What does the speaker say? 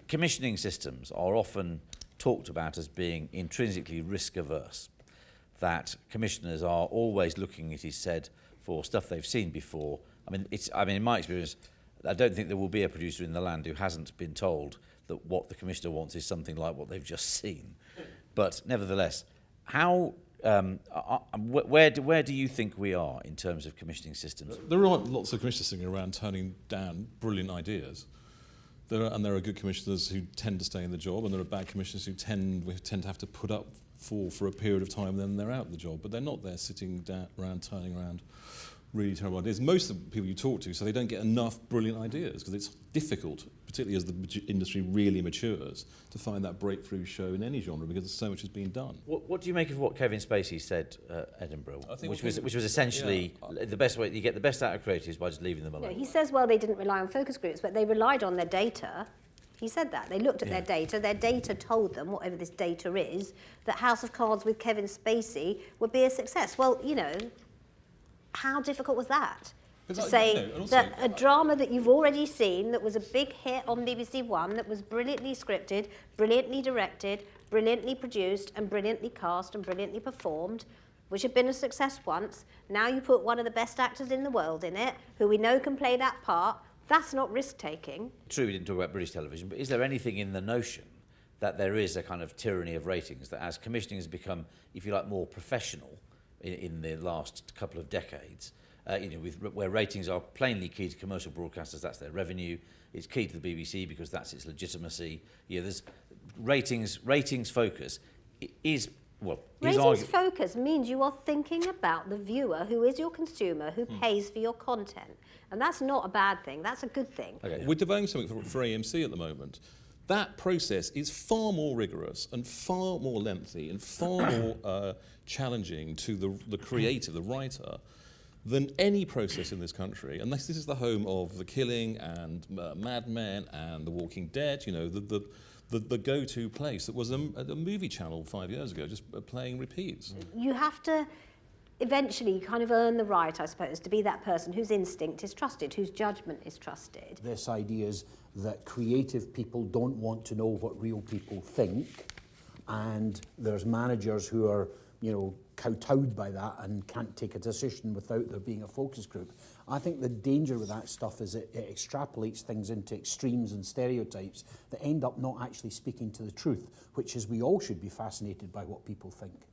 commissioning systems are often talked about as being intrinsically risk averse, that commissioners are always looking, it is said, for stuff they've seen before. In my experience, I don't think there will be a producer in the land who hasn't been told that what the commissioner wants is something like what they've just seen. But nevertheless, where do you think we are in terms of commissioning systems? There are lots of commissioners sitting around turning down brilliant ideas. There are good commissioners who tend to stay in the job, and there are bad commissioners who tend to have to put up for a period of time, and then they're out of the job. But they're not there sitting around turning around really terrible ideas. Most of the people you talk to say they don't get enough brilliant ideas because it's difficult, particularly as the industry really matures, to find that breakthrough show in any genre because so much has been done. What do you make of what Kevin Spacey said at Edinburgh, which was essentially the best way you get the best out of creatives by just leaving them alone? Yeah, he says, well, they didn't rely on focus groups, but they relied on their data. He said that. They looked at their data. Their data told them, whatever this data is, that House of Cards with Kevin Spacey would be a success. Well, how difficult was that? To say that a drama that you've already seen, that was a big hit on BBC One, that was brilliantly scripted, brilliantly directed, brilliantly produced, and brilliantly cast, and brilliantly performed, which had been a success once, now you put one of the best actors in the world in it, who we know can play that part. That's not risk-taking. True, we didn't talk about British television, but is there anything in the notion that there is a kind of tyranny of ratings, that as commissioning has become, if you like, more professional in the last couple of decades, where ratings are plainly key to commercial broadcasters, that's their revenue, it's key to the BBC because that's its legitimacy. There's ratings focus is, well... Ratings focus means you are thinking about the viewer, who is your consumer, who pays for your content. And that's not a bad thing, that's a good thing. Okay. We're developing something for AMC at the moment. That process is far more rigorous and far more lengthy and far more challenging to the creative, the writer, than any process in this country. And this is the home of The Killing and Mad Men and The Walking Dead, the go-to place that was a movie channel 5 years ago, just playing repeats. You have to eventually kind of earn the right, I suppose, to be that person whose instinct is trusted, whose judgment is trusted. This idea is that creative people don't want to know what real people think, and there's managers who are, kowtowed by that and can't take a decision without there being a focus group. I think the danger with that stuff is it extrapolates things into extremes and stereotypes that end up not actually speaking to the truth, which is we all should be fascinated by what people think.